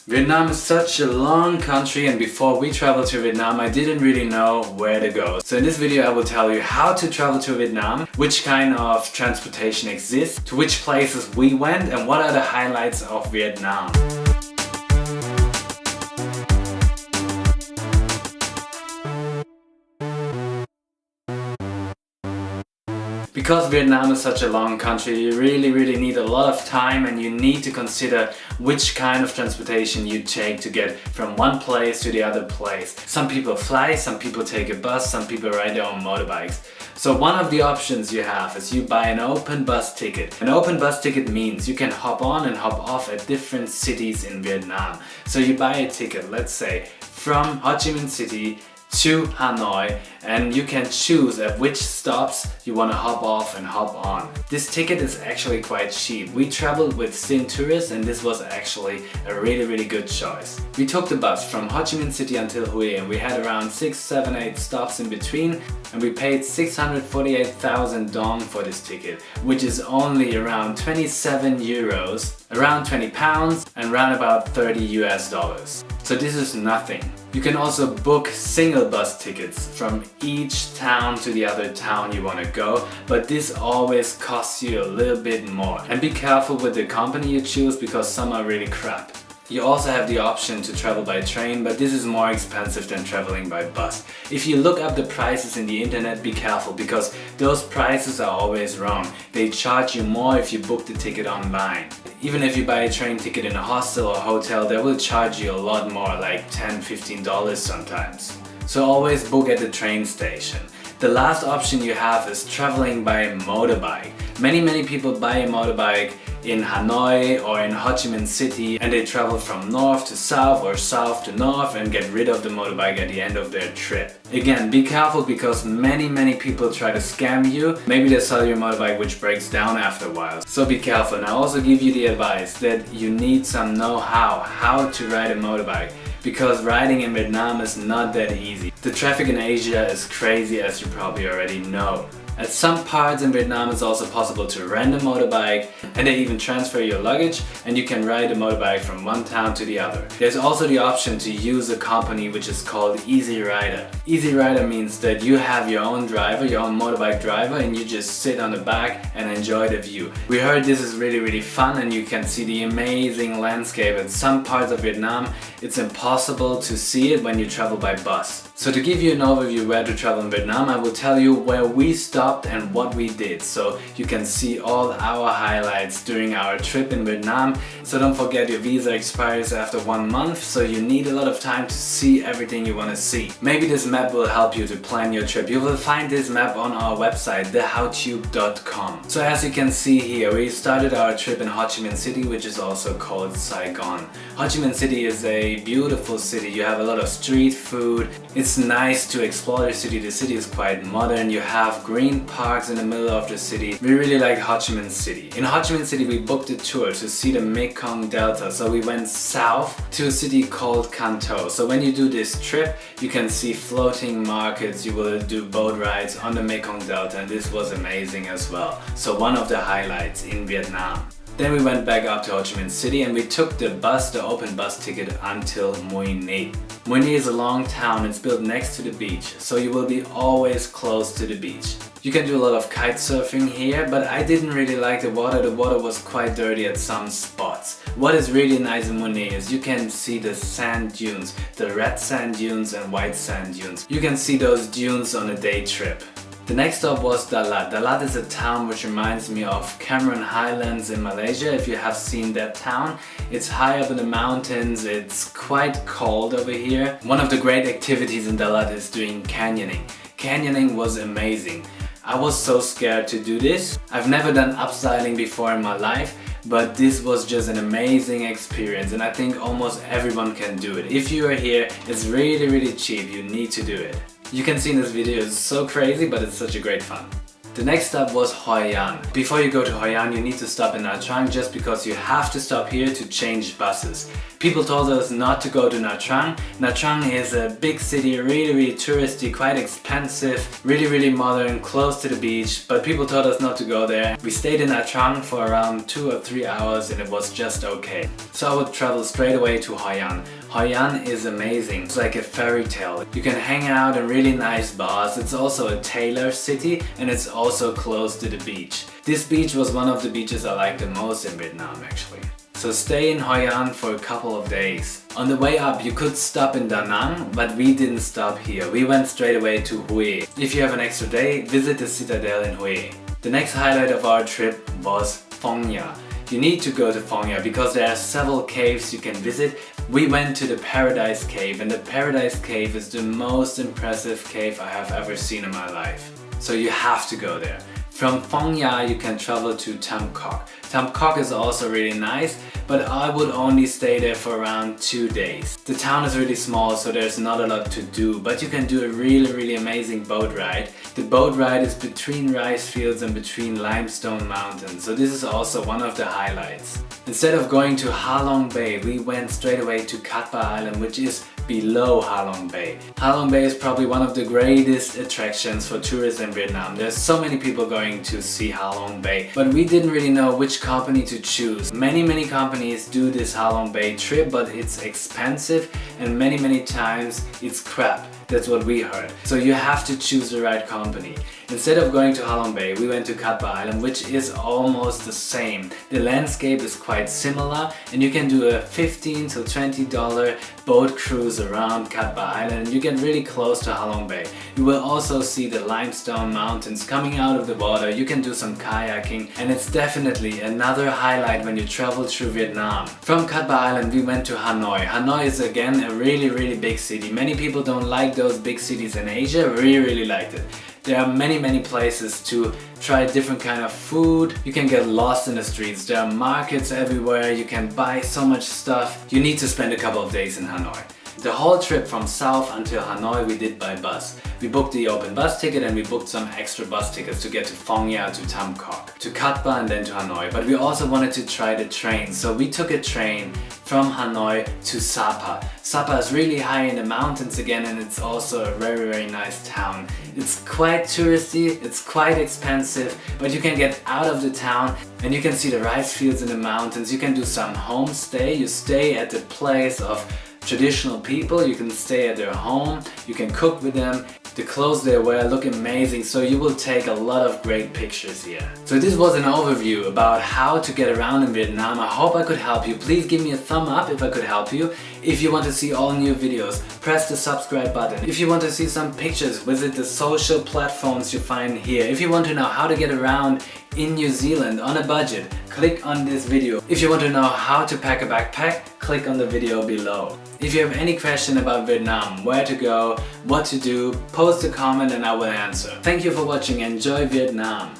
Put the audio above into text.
Vietnam is such a long country, and before we traveled to Vietnam I didn't really know where to go. So in this video I will tell you how to travel to Vietnam, which kind of transportation exists, to which places we went, and what are the highlights of Vietnam. Because Vietnam is such a long country, you really need a lot of time, and you need to consider which kind of transportation you take to get from one place to the other place. Some people fly, some people take a bus, some people ride their own motorbikes. So one of the options you have is you buy an open bus ticket. An open bus ticket means you can hop on and hop off at different cities in Vietnam. So you buy a ticket, let's say, from Ho Chi Minh City to Hanoi, and you can choose at which stops you want to hop off and hop on. This ticket is actually quite cheap. We traveled with TheSinhTourist, and this was actually a really good choice. We took the bus from Ho Chi Minh City until Hue, and we had around 6, 7, 8 stops in between, and we paid 648,000 dong for this ticket, which is only around 27 euros, around 20 pounds, and around about 30 US dollars. So this is nothing. You can also book single bus tickets from each town to the other town you want to go, but this always costs you a little bit more. And be careful with the company you choose, because some are really crap. You also have the option to travel by train, but this is more expensive than traveling by bus. If you look up the prices in the internet, be careful, because those prices are always wrong. They charge you more if you book the ticket online. Even if you buy a train ticket in a hostel or hotel, they will charge you a lot more, like $10–15 sometimes. So always book at the train station. The last option you have is traveling by motorbike. Many people buy a motorbike in Hanoi or in Ho Chi Minh City, and they travel from north to south or south to north and get rid of the motorbike at the end of their trip. Again, be careful, because many people try to scam you. Maybe they sell you a motorbike which breaks down after a while. So be careful. And I also give you the advice that you need some know-how how to ride a motorbike, because riding in Vietnam is not that easy. The traffic in Asia is crazy, as you probably already know. At some parts in Vietnam it's also possible to rent a motorbike, and they even transfer your luggage, and you can ride a motorbike from one town to the other. There's also the option to use a company which is called Easy Rider. Easy Rider means that you have your own driver, your own motorbike driver, and you just sit on the back and enjoy the view. We heard this is really fun, and you can see the amazing landscape. In some parts of Vietnam it's impossible to see it when you travel by bus. So to give you an overview where to travel in Vietnam, I will tell you where we stopped and what we did, so you can see all our highlights during our trip in Vietnam. So don't forget, your visa expires after 1 month, so you need a lot of time to see everything you want to see. Maybe this map will help you to plan your trip. You will find this map on our website, thehowtube.com. So as you can see here, we started our trip in Ho Chi Minh City, which is also called Saigon. Ho Chi Minh City is a beautiful city. You have a lot of street food. It's nice to explore the city. The city is quite modern. You have green parks in the middle of the city. We really like Ho Chi Minh City. In Ho Chi Minh City we booked a tour to see the Mekon Delta. So we went south to a city called Cần Thơ. So when you do this trip, you can see floating markets. You will do boat rides on the Mekon Delta, and this was amazing as well. So one of the highlights in Vietnam. Then we went back up to Ho Chi Minh City, and we took the bus, the open bus ticket, until Mũi Né. Mũi Né is a long town. It's built next to the beach, so you will be always close to the beach. You can do a lot of kite surfing here, but I didn't really like the water. The water was quite dirty at some spots. What is really nice in Mũi Né is you can see the sand dunes, the red sand dunes and white sand dunes. You can see those dunes on a day trip. The next stop was Đà Lạt. Đà Lạt is a town which reminds me of Cameron Highlands in Malaysia, if you have seen that town. It's high up in the mountains, it's quite cold over here. One of the great activities in Đà Lạt is doing canyoning. Canyoning was amazing. I was so scared to do this. I've never done upseiling before in my life, but this was just an amazing experience, and I think almost everyone can do it. If you are here, it's really cheap. You need to do it. You can see in this video, it's so crazy, but it's such a great fun. The next stop was Hoi An. Before you go to Hoi An, you need to stop in Nha Trang just because you have to stop here to change buses. People told us not to go to Nha Trang. Nha Trang is a big city, really touristy, quite expensive, really modern, close to the beach, but people told us not to go there. We stayed in Nha Trang for around 2 or 3 hours and it was just okay. So I would travel straight away to Hoi An. Hoi An is amazing. It's like a fairy tale. You can hang out in really nice bars. It's also a tailor city and it's also close to the beach. This beach was one of the beaches I liked the most in Vietnam actually. So stay in Hoi An for a couple of days. On the way up you could stop in Danang, but we didn't stop here. We went straight away to Hue. If you have an extra day, visit the citadel in Hue. The next highlight of our trip was Phong Nha. You need to go to Phong Nha because there are several caves you can visit. We went to the Paradise Cave and the Paradise Cave is the most impressive cave I have ever seen in my life. So you have to go there. From Phong Nha you can travel to Tam Cốc. Tam Cốc is also really nice, but I would only stay there for around 2 days. The town is really small, so there's not a lot to do, but you can do a really amazing boat ride. The boat ride is between rice fields and between limestone mountains, so this is also one of the highlights. Instead of going to Halong Bay, we went straight away to Cat Ba Island, which is below Halong Bay. Halong Bay is probably one of the greatest attractions for tourists in Vietnam. There's so many people going to see Halong Bay, but we didn't really know which company to choose. Many companies do this Halong Bay trip, but it's expensive and many times it's crap. That's what we heard. So you have to choose the right company. Instead of going to Halong Bay, we went to Cat Ba Island, which is almost the same. The landscape is quite similar and you can do a $15 to $20 boat cruise around Cat Ba Island and you get really close to Halong Bay. You will also see the limestone mountains coming out of the water. You can do some kayaking and it's definitely another highlight when you travel through Vietnam. From Cat Ba Island we went to Hanoi. Hanoi is again a really big city. Many people don't like those big cities in Asia. We really liked it. There are many places to try different kind of food. You can get lost in the streets. There are markets everywhere. You can buy so much stuff. You need to spend a couple of days in Hanoi. The whole trip from south until Hanoi we did by bus. We booked the open bus ticket and we booked some extra bus tickets to get to Phong Nha, to Tam Cốc, to Cat Ba and then to Hanoi. But we also wanted to try the train, so we took a train from Hanoi to Sapa. Sapa is really high in the mountains again and it's also a very nice town. It's quite touristy, it's quite expensive, but you can get out of the town and you can see the rice fields in the mountains. You can do some homestay. You stay at the place of traditional people, you can stay at their home, you can cook with them. The clothes they wear look amazing, so you will take a lot of great pictures here. So this was an overview about how to get around in Vietnam. I hope I could help you. Please give me a thumb up if I could help you. If you want to see all new videos, press the subscribe button. If you want to see some pictures, visit the social platforms you find here. If you want to know how to get around in New Zealand on a budget, click on this video. If you want to know how to pack a backpack, click on the video below. If you have any question about Vietnam, where to go, what to do, post a comment and I will answer. Thank you for watching. Enjoy Vietnam!